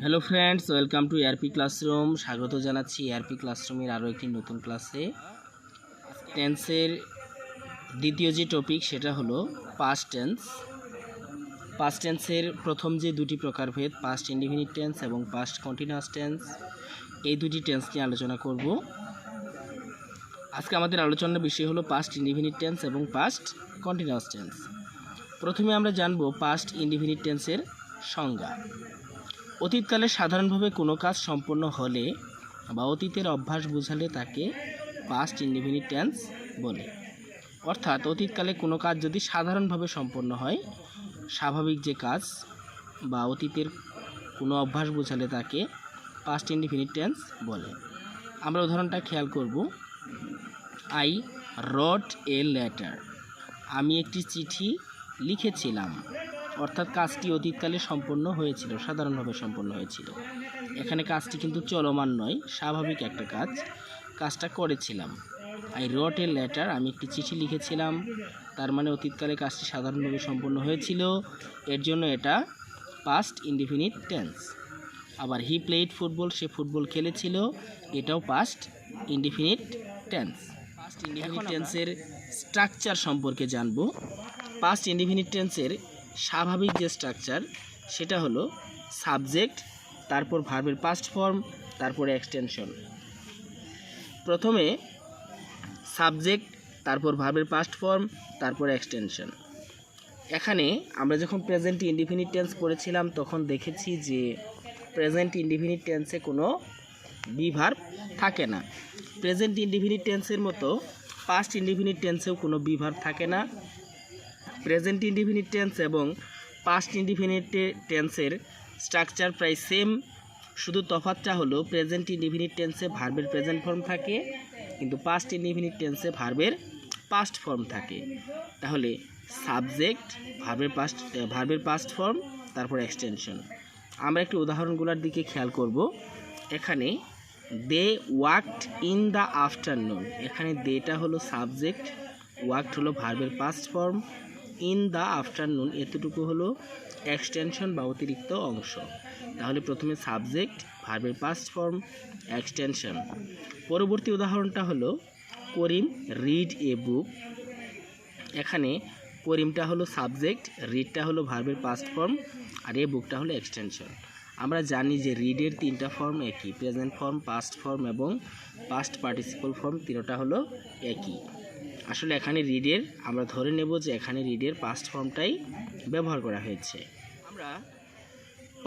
Hello friends, welcome to ARP classroom. স্বাগত জানাচ্ছি ARP ক্লাসরুমের আরও একটি নতুন ক্লাসে। টেন্সের দ্বিতীয় যে টপিক সেটা হলো পাস্ট টেন্স। পাস্ট টেন্সের প্রথম যে দুটি প্রকারভেদ, পাস্ট ইনডিফিনিট টেন্স এবং পাস্ট কন্টিনিউয়াস টেন্স, এই দুটি টেন্স নিয়ে আলোচনা করব। আজকে আমাদের আলোচনার বিষয় হলো পাস্ট ইনডিফিনিট টেন্স এবং পাস্ট কন্টিনিউয়াস টেন্স। প্রথমে আমরা জানব পাস্ট ইনডিফিনিট টেন্সের সংজ্ঞা। অতীতকালে সাধারণভাবে কোনো কাজ সম্পন্ন হলে বা অতীতের অভ্যাস বোঝালে তাকে পাস্ট ইনডিফিনিট টেন্স বলে। অর্থাৎ অতীতকালে কোনো কাজ যদি সাধারণভাবে সম্পন্ন হয়, স্বাভাবিক যে কাজ বা অতীতের কোনো অভ্যাস বোঝালে তাকে পাস্ট ইনডিফিনিট টেন্স বলে। আমরা উদাহরণটা খেয়াল করব। আই রট এ লেটার, আমি একটি চিঠি লিখেছিলাম। অর্থাৎ কাজটি অতীতকালে সম্পন্ন হয়েছিল, সাধারণভাবে সম্পন্ন হয়েছিল। এখানে কাজটি কিন্তু চলমান নয়, স্বাভাবিক একটা কাজ, কাজটা করেছিলাম। আই রট এ লেটার, আমি একটি চিঠি লিখেছিলাম, তার মানে অতীতকালে কাজটি সাধারণভাবে সম্পন্ন হয়েছিল, এর জন্য এটা পাস্ট ইনডিফিনিট টেন্স। আবার হি প্লেড ফুটবল, সে ফুটবল খেলেছিল, এটাও past indefinite tense. Past indefinite টেন্সের স্ট্রাকচার সম্পর্কে জানব। পাস্ট ইনডিফিনিট টেন্সের স্বাভাবিক যে স্ট্রাকচার সেটা হলো সাবজেক্ট, তারপর ভার্বের পাস্ট ফর্ম, তারপরে এক্সটেনশন। প্রথমে সাবজেক্ট, তারপর ভার্বের পাস্ট ফর্ম, তারপর এক্সটেনশন। এখানে আমরা যখন প্রেজেন্ট ইনডিফিনিট টেন্স পড়েছিলাম তখন দেখেছি যে প্রেজেন্ট ইনডিফিনিট টেন্সে কোনো বি ভার্ব থাকে না। প্রেজেন্ট ইনডিফিনিট টেন্সের মতো পাস্ট ইনডিফিনিট টেন্সেও কোনো বি ভার্ব থাকে না। প্রেজেন্ট ইনডিফিনিট টেন্স এবং পাস্ট ইনডিফিনিট টেন্সের স্ট্রাকচার প্রায় সেম, শুধু তফাৎটা হলো প্রেজেন্ট ইনডিফিনিট টেন্সে ভার্বের প্রেজেন্ট ফর্ম থাকে, কিন্তু পাস্ট ইনডিফিনিট টেন্সে ভার্বের পাস্ট ফর্ম থাকে। তাহলে সাবজেক্ট, ভার্বের পাস্ট ফর্ম, তারপর এক্সটেনশন। আমরা একটু উদাহরণগুলোর দিকে খেয়াল করব। এখানে দে ওয়াকড ইন দ্য আফটারনুন, এখানে দেটা হলো সাবজেক্ট, ওয়াকড হলো ভার্বের past form, in the afternoon এতটুকু হলো এক্সটেনশন বা অতিরিক্ত অংশ। তাহলে প্রথমে সাবজেক্ট, ভার্বের পাস্ট ফর্ম, এক্সটেনশন। পরবর্তী উদাহরণটা হলো করিম রিড এ বুক, এখানে করিমটা হলো সাবজেক্ট, রিডটা হলো ভার্বের পাস্ট ফর্ম, আর এ বুকটা হলো এক্সটেনশন। আমরা জানি যে রিডের তিনটা ফর্ম একই, প্রেজেন্ট ফর্ম, পাস্ট ফর্ম এবং পাস্ট পার্টিসিপল ফর্ম, তিনটা হলো একই। আসলে এখানে রিডের, আমরা ধরে নেব যে এখানে রিডের পাস্ট ফর্মটাই ব্যবহার করা হয়েছে। আমরা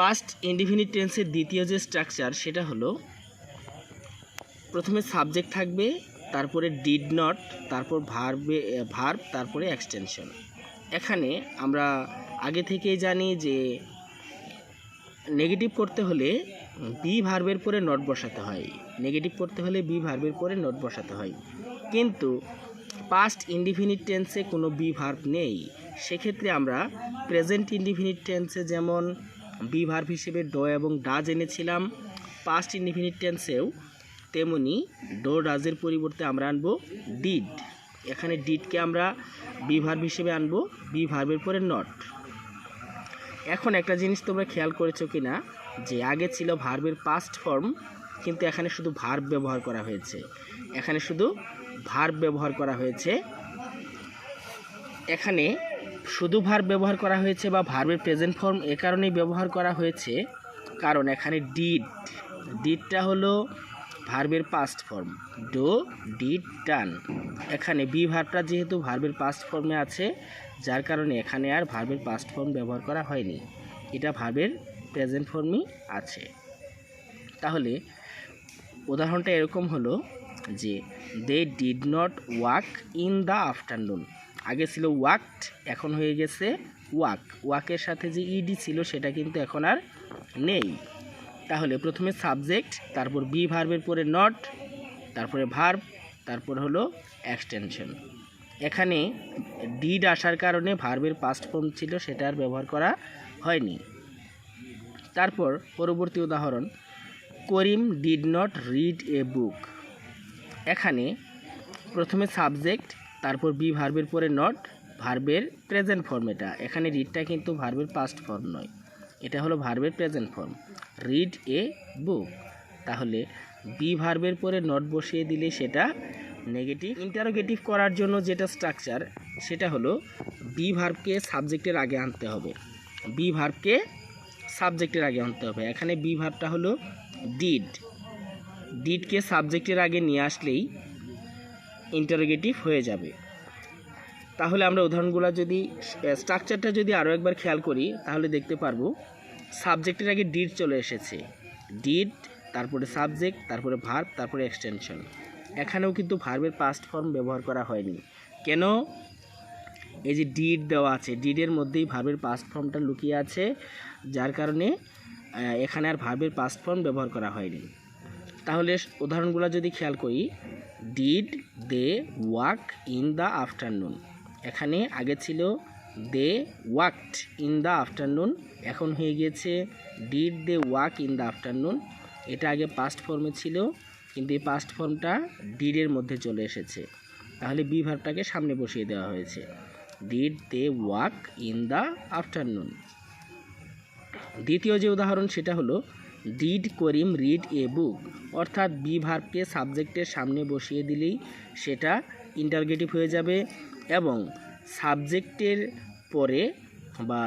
পাস্ট ইনডিফিনিট টেন্সের দ্বিতীয় যে স্ট্রাকচার সেটা হলো প্রথমে সাবজেক্ট থাকবে, তারপরে ডিড নট, তারপর ভার্ব, তারপরে এক্সটেনশন। এখানে আমরা আগে থেকেই জানি যে নেগেটিভ করতে হলে বি ভার্বের পরে নট বসাতে হয়, নেগেটিভ করতে হলে বি ভার্বের পরে নট বসাতে হয়, কিন্তু পাস্ট ইনডিফিনিট টেন্সে কোনো বি ভার্ব নেই। সেক্ষেত্রে আমরা প্রেজেন্ট ইনডিফিনিট টেন্সে যেমন বি ভার্ব হিসেবে ডো এবং ডাজ এনেছিলাম, পাস্ট ইনডিফিনিট টেন্সেও তেমনি ডো ডাজের পরিবর্তে আমরা আনবো ডিড। এখানে ডিডকে আমরা বি ভার্ব হিসেবে আনবো, বি ভার্বের পরে নট। এখন একটা জিনিস তোমরা খেয়াল করেছো কি না, যে আগে ছিল ভার্বের পাস্ট ফর্ম, কিন্তু এখানে শুধু ভার্ব ব্যবহার করা হয়েছে, এখানে শুধু ভার্ব ব্যবহার করা হয়েছে। এখানে শুধু ভার্ব ব্যবহার করা হয়েছে বা ভার্বের প্রেজেন্ট ফর্ম এ কারণেই ব্যবহার করা হয়েছে কারণ এখানে ডিডটা হলো ভার্বের past form, do did done. এখানে বি ভার্বটা যেহেতু ভার্বের পাস্ট ফর্মে আছে, যার কারণে এখানে আর ভার্বের পাস্ট ফর্ম ব্যবহার করা হয়নি, এটা ভার্বের প্রেজেন্ট ফর্মই আছে। তাহলে উদাহরণটা এরকম হলো যে they did not walk in the afternoon, আগে ছিল ওয়াকড, এখন হয়ে গেছে ওয়াক, ওয়াকের সাথে যে ইডি ছিল সেটা কিন্তু এখন আর নেই। তাহলে প্রথমে সাবজেক্ট, তারপর বি ভার্বের পরে নট, তারপরে ভার্ব, তারপর হলো এক্সটেনশন। এখানে ডিড আসার কারণে ভার্বের পাস্ট ফর্ম ছিল সেটা আর ব্যবহার করা হয়নি। তারপর পরবর্তী উদাহরণ করিম did not read a book, এখানে প্রথমে সাবজেক্ট, তারপর বি ভার্বের পরে নট, ভার্বের প্রেজেন্ট ফর্ম, এটা এখানে রিডটা কিন্তু ভার্বের পাস্ট ফর্ম নয়, এটা হলো ভার্বের প্রেজেন্ট ফর্ম। রিড এ বুক। তাহলে বি ভার্বের পরে নট বসিয়ে দিলে সেটা নেগেটিভ। ইন্টারোগেটিভ করার জন্য যেটা স্ট্রাকচার সেটা হলো বি ভার্বকে সাবজেক্টের আগে আনতে হবে। বি ভার্বকে সাবজেক্টের আগে আনতে হবে। এখানে বি ভার্বটা হলো ডিড। ডিডকে সাবজেক্টের আগে নিয়ে আসলেই ইন্টারোগেটিভ হয়ে যাবে। তাহলে আমরা উদাহরণগুলো যদি স্ট্রাকচারটা যদি আরও একবার খেয়াল করি তাহলে দেখতে পারবো সাবজেক্টের আগে ডিড চলে এসেছে। ডিড, তারপরে সাবজেক্ট, তারপরে ভার্ব, তারপরে এক্সটেনশন। এখানেও কিন্তু ভার্বের পাস্ট ফর্ম ব্যবহার করা হয়নি। কেন? এই যে ডিড দেওয়া আছে, ডিডের মধ্যেই ভার্বের পাস্ট ফর্মটা লুকিয়ে আছে, যার কারণে এখানে আর ভার্বের পাস্ট ফর্ম ব্যবহার করা হয়নি। তাহলে উদাহরণগুলো যদি খেয়াল করি, did they walk in the afternoon. এখানে আগে ছিল they walked in the afternoon, এখন হয়ে গিয়েছে did they walk in the afternoon. এটা আগে পাস্ট ফর্মে ছিল, কিন্তু এই পাস্ট ফর্মটা ডিডের মধ্যে চলে এসেছে। তাহলে বি ভার্বটাকে সামনে বসিয়ে দেওয়া হয়েছে, did they walk in the afternoon. দ্বিতীয় যে উদাহরণ সেটা হলো ডিড করিম রিড এ বুক। অর্থাৎ বি ভার্বকে সাবজেক্টের সামনে বসিয়ে দিলেই সেটা ইন্টারোগেটিভ হয়ে যাবে, এবং সাবজেক্টের পরে বা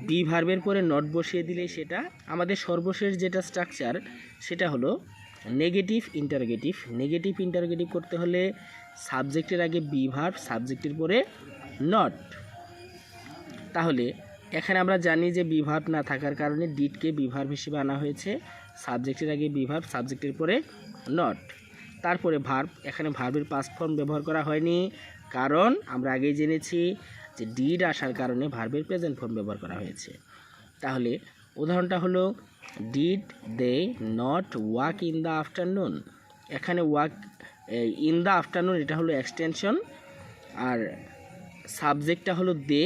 বি ভার্বের পরে নট বসিয়ে দিলেই সেটা আমাদের সর্বশেষ যেটা স্ট্রাকচার সেটা হলো নেগেটিভ ইন্টারোগেটিভ। নেগেটিভ ইন্টারোগেটিভ করতে হলে সাবজেক্টের আগে বি ভার্ব, সাবজেক্টের পরে নট। তাহলে এখানে আমরা জানি যে বি ভার্ব না থাকার কারণে ডিডকে বি ভার্ব হিসেবে আনা হয়েছে, সাবজেক্টের আগে বি ভার্ব, সাবজেক্টের পরে নট। তারপরে ভার্ব, এখানে ভার্বের পাস্ট ফর্ম ব্যবহার করা হয়নি, কারণ আমরা আগেই জেনেছি যে ডিড আসার কারণে ভার্বের প্রেজেন্ট ফর্ম ব্যবহার করা হয়েছে। তাহলে উদাহরণটা হলো did they not walk in the afternoon. এখানে ওয়াক ইন দ্য আফটারনুন এটা হলো এক্সটেনশন, আর সাবজেক্টটা হলো দে।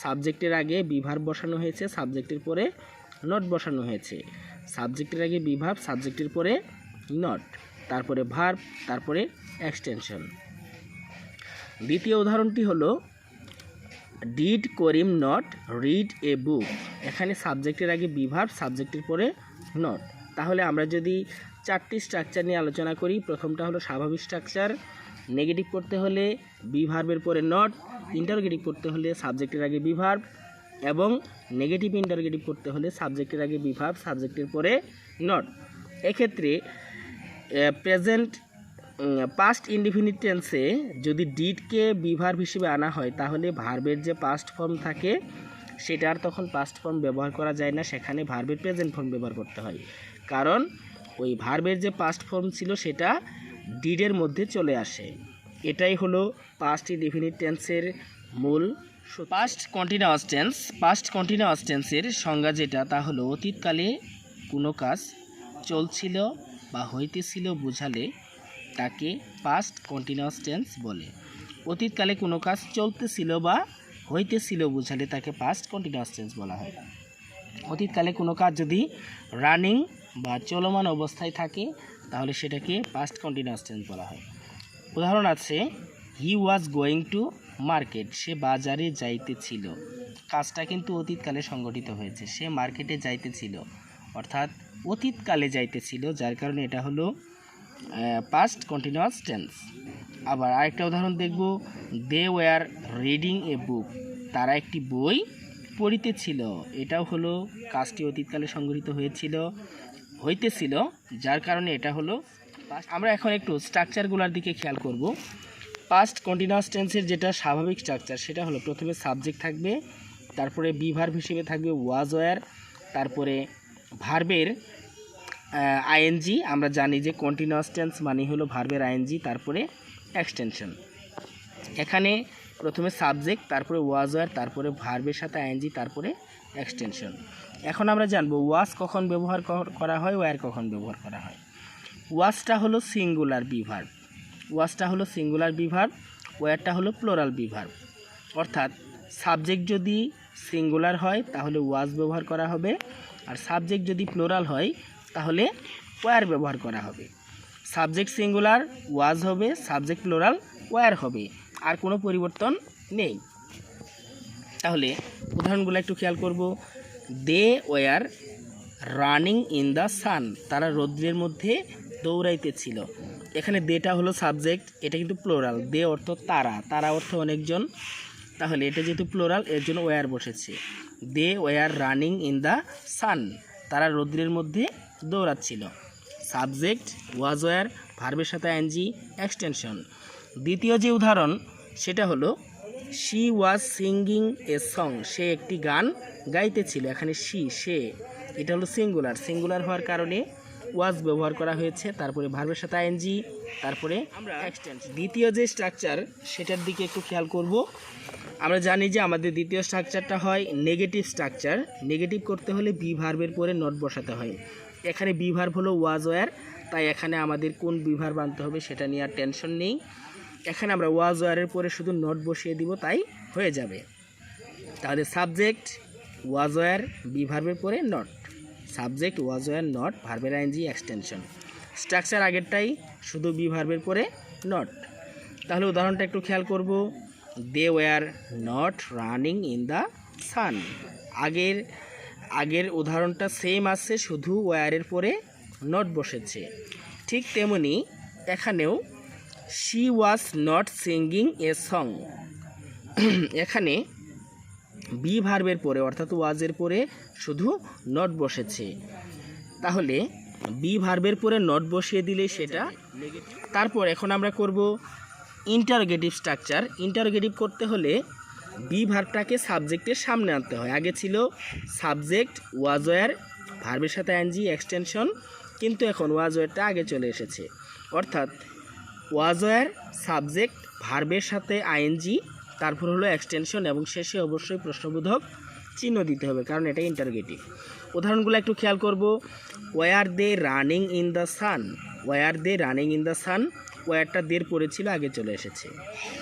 সাবজেক্টের আগে বি ভার্ব বসানো হয়েছে, সাবজেক্টের পরে নট বসানো হয়েছে। সাবজেক্টের আগে বি ভার্ব, সাবজেক্টের পরে নট, তারপরে ভার্ব, তারপরে এক্সটেনশন। দ্বিতীয় উদাহরণটি হলো did Karim not read a book. এখানে সাবজেক্টের আগে বি ভার্ব, সাবজেক্টের পরে নট। তাহলে আমরা যদি চারটি স্ট্রাকচার নিয়ে আলোচনা করি, প্রথমটা হলো স্বাভাবিক স্ট্রাকচার। নেগেটিভ করতে হলে বি ভার্বের পরে নট, ইন্টারোগেটিভ করতে হলে সাবজেক্টের আগে বি ভার্ব, এবং নেগেটিভ ইন্টারোগেটিভ করতে হলে সাবজেক্টের আগে বি ভার্ব, সাবজেক্টের পরে নট। এক্ষেত্রে প্রেজেন্ট পাস্ট ইনডিফিনিট টেন্সে যদি ডিডকে বি ভার্ব হিসেবে আনা হয় তাহলে ভার্বের যে পাস্ট ফর্ম থাকে সেটার তখন পাস্ট ফর্ম ব্যবহার করা যায় না, সেখানে ভার্বের প্রেজেন্ট ফর্ম ব্যবহার করতে হয়, কারণ ওই ভার্বের যে পাস্ট ফর্ম ছিল সেটা ডিডের মধ্যে চলে আসে। এটাই হলো পাস্ট ইনডিফিনিট টেন্সের মূল। Past continuous tense, past continuous টেন্সের সংজ্ঞা যেটা তা হলো অতীতকালে কোনো কাজ চলছিল বা হইতেছিল বুঝালে তাকে পাস্ট কন্টিনিউয়াস টেন্স বলে। অতীতকালে কোনো কাজ চলতেছিল বা হইতেছিল বুঝালে তাকে পাস্ট কন্টিনিউয়াস টেন্স বলা হয়। অতীতকালে কোনো কাজ যদি রানিং বা চলমান অবস্থায় থাকে তাহলে সেটাকে পাস্ট কন্টিনিউয়াস টেন্স বলা হয়। উদাহরণ আছে, হি ওয়াজ গোয়িং টু মার্কেট। সে বাজারে যাইতেছিল। কাজটা কিন্তু অতীতকালে সংগঠিত হয়েছে, সে মার্কেটে যাইতেছিল, অর্থাৎ অতীতকালে যাইতেছিল, যার কারণে এটা হলো পাস্ট কন্টিনিউয়াস টেন্স। আবার আরেকটা উদাহরণ দেখব, দে ওয়ার রিডিং এ বুক। তারা একটি বই পড়িতেছিল। এটাও হলো কাজটি অতীতকালে সংগঠিত হইতেছিল, যার কারণে এটা হলো পাস্ট। আমরা এখন একটু স্ট্রাকচারগুলোর দিকে খেয়াল করব। পাস্ট কন্টিনিউয়াস টেন্সের যেটা স্বাভাবিক স্ট্রাকচার সেটা হলো প্রথমে সাবজেক্ট থাকবে, তারপরে বি ভার্ব হিসেবে থাকবে ওয়াজ ওয়ার, তারপরে ভার্বের আইএনজি। আমরা জানি যে কন্টিনিউয়াস টেন্স মানে হলো ভার্বের আইএনজি, তারপরে এক্সটেনশন। এখানে প্রথমে সাবজেক্ট, তারপরে ওয়াজ ওয়ার, তারপরে ভার্বের সাথে আইএনজি, তারপরে এক্সটেনশন। এখন আমরা জানবো ওয়াজ কখন ব্যবহার করা হয়, ওয়ার কখন ব্যবহার করা হয়। ওয়াজটা হলো সিঙ্গুলার বি ভার্ব, ওয়াজটা হলো সিঙ্গুলার বি ভার্ব, ওয়ারটা হলো প্লোরাল বি ভার্ব। অর্থাৎ সাবজেক্ট যদি সিঙ্গুলার হয় তাহলে ওয়াজ ব্যবহার করা হবে, আর সাবজেক্ট যদি প্লোরাল হয় তাহলে ওয়ার ব্যবহার করা হবে। সাবজেক্ট সিঙ্গুলার ওয়াজ হবে, সাবজেক্ট প্লোরাল ওয়ার হবে, আর কোনো পরিবর্তন নেই। তাহলে উদাহরণগুলো একটু খেয়াল করব। They were running in the sun, তারা রৌদ্রের মধ্যে দৌড়াইতেছিল। এখানে দেটা হলো সাবজেক্ট, এটা কিন্তু প্লোরাল, দে অর্থ তারা, তারা অর্থ অনেকজন, তাহলে এটা যেহেতু প্লোরাল এর জন্য ওয়ার বসেছে। They were running in the sun, তারা রৌদ্রের মধ্যে দৌড়াচ্ছিল। সাবজেক্ট ওয়াজ ওয়ার, ভার্বের সাথে আইএনজি এক্সটেনশন। দ্বিতীয় যে উদাহরণ সেটা হলো she was singing a song, সে একটি গান গাইতেছিল। এখানে সে এটা হলো সিঙ্গুলার, সিঙ্গুলার হওয়ার কারণে ওয়াজ ব্যবহার করা হয়েছে, তারপরে ভার্বের সাথে আইএনজি, তারপরে আমরা এক্সটেনশন। দ্বিতীয় যে স্ট্রাকচার সেটার দিকে একটু খেয়াল করব। আমরা জানি যে আমাদের দ্বিতীয় স্ট্রাকচারটা হয় নেগেটিভ স্ট্রাকচার। নেগেটিভ করতে হলে বি ভার্বের পরে নট বসাতে হয়। এখানে বি ভার্ব হলো ওয়াজ ওয়ার, তাই এখানে আমাদের কোন বি ভার্ব আনতে হবে সেটা নিয়ে আর টেনশন নেই। এখানে আমরা ওয়াজ ওয়ারের পরে শুধু নট বসিয়ে দিব, তাই হয়ে যাবে। তাহলে সাবজেক্ট ওয়াজ ওয়ার, বি ভার্বের পরে not, subject was were not, ভার্বের আইএনজি এক্সটেনশন। স্ট্রাকচার আগেরটাই, শুধু বি ভার্বের পরে নট। তাহলে উদাহরণটা একটু খেয়াল করব। They were not running in the sun, আগের উদাহরণটা সেম আছে, শুধু ওয়ারের পরে নট বসেছে। ঠিক তেমনি এখানেও she was not singing a song, এখানে বি ভার্বের পরে অর্থাৎ ওয়াজের পরে শুধু নট বসেছে। তাহলে বি ভার্বের পরে নট বসিয়ে দিলে সেটা নেগেটিভ। তারপর এখন আমরা করব ইন্টারোগেটিভ স্ট্রাকচার। ইন্টারোগেটিভ করতে হলে বি ভার্বটাকে সাবজেক্টের সামনে আনতে হয়। আগে ছিল সাবজেক্ট ওয়াজ ওয়ার, ভার্বের সাথে আইএনজি এক্সটেনশন, কিন্তু এখন ওয়াজ ওয়ারটা আগে চলে এসেছে। অর্থাৎ ওয়াজ ওয়ার, সাবজেক্ট, ভার্বের সাথে আইএনজি, তারপর হলো এক্সটেনশন এবং শেষে অবশ্যই প্রশ্নবোধক চিহ্ন দিতে হবে, কারণ এটা ইন্টারোগেটিভ। উদাহরণগুলো একটু খেয়াল করব। Were they running in the sun, were they running in the sun, ওয়ারটা দের পড়েছিল, আগে চলে এসেছে।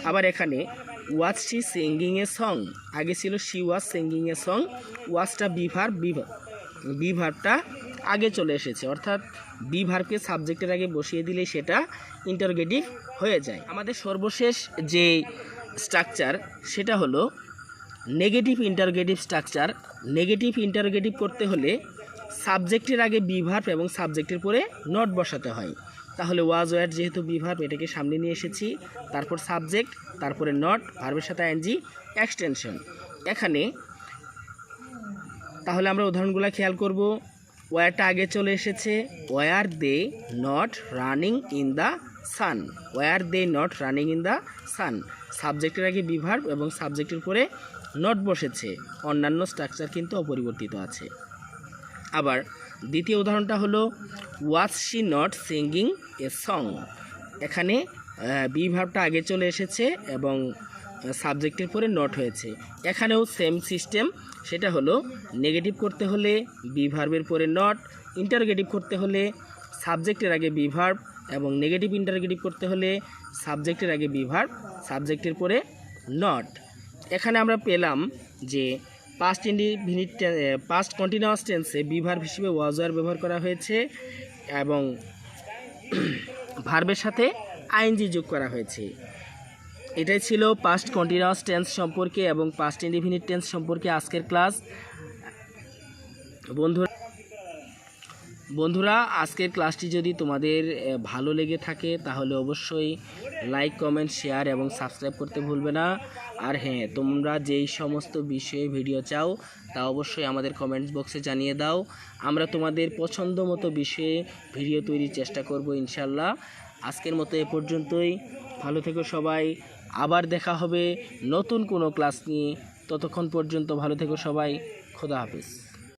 আবার এখানে was she singing a song, আগে ছিল she was singing a song, ওয়াজটা বি ভার্বটা আগে চলে এসেছে। অর্থাৎ বি ভার্বকে সাবজেক্টের আগে বসিয়ে দিলে সেটা ইন্টারোগেটিভ হয়ে যায়। আমাদের সর্বশেষ যে স্ট্রাকচার সেটা হলো negative interrogative structure. Negative interrogative করতে হলে সাবজেক্টের আগে বি ভার্ব এবং সাবজেক্টের পরে নট বসাতে হয়। তাহলে ওয়াজ ওয়ার যেহেতু বি ভার্ব, এটাকে সামনে নিয়ে এসেছি, তারপর সাবজেক্ট, তারপরে নট, ভার্বের সাথে আইএনজি এক্সটেনশন। এখানে তাহলে আমরা উদাহরণগুলো খেয়াল করব। ওয়ারটা আগে চলে এসেছে, were they not running in the sun, were they not running in the sun, সাবজেক্টের আগে বি ভার্ব এবং সাবজেক্টের পরে নট বসেছে। অন্যান্য স্ট্রাকচার কিন্তু অপরিবর্তিত আছে। আবার দ্বিতীয় উদাহরণটা হলো was she not singing a song, এখানে বি ভার্বটা আগে চলে এসেছে এবং সাবজেক্টের পরে নট হয়েছে। এখানেও সেম সিস্টেম, সেটা হলো নেগেটিভ করতে হলে বি ভার্বের পরে নট, ইন্টারোগেটিভ করতে হলে সাবজেক্টের আগে বি ভার্ব এবং নেগেটিভ ইন্টারোগেটিভ করতে হলে সাবজেক্টের আগে বি ভার্ব, সাবজেক্টের পরে নট। এখানে আমরা পেলাম যে পাস্ট কন্টিনিউয়াস টেন্সে বি ভার্ব হিসেবে ওয়াজ ওয়ার ব্যবহার করা হয়েছে এবং ভার্বের সাথে আইএনজি যোগ করা হয়েছে। এটাই ছিল পাস্ট কন্টিনিউয়াস টেন্স সম্পর্কে এবং পাস্ট ইনডিফিনিট টেন্স সম্পর্কে আজকের ক্লাস। বন্ধুরা আজকের ক্লাসটি যদি তোমাদের ভালো লেগে থাকে তাহলে অবশ্যই লাইক, কমেন্ট, শেয়ার এবং সাবস্ক্রাইব করতে ভুলবে না। আর হ্যাঁ, তোমরা যেই সমস্ত বিষয়ে ভিডিও চাও তা অবশ্যই আমাদের কমেন্টস বক্সে জানিয়ে দাও। আমরা তোমাদের পছন্দ মতো বিষয়ে ভিডিও তৈরির চেষ্টা করব ইনশাল্লাহ। আজকের মতো এ পর্যন্তই। ভালো থেকো সবাই, আবার দেখা হবে নতুন কোনো ক্লাস নিয়ে। ততক্ষণ পর্যন্ত ভালো থেকো সবাই, খোদা হাফেজ।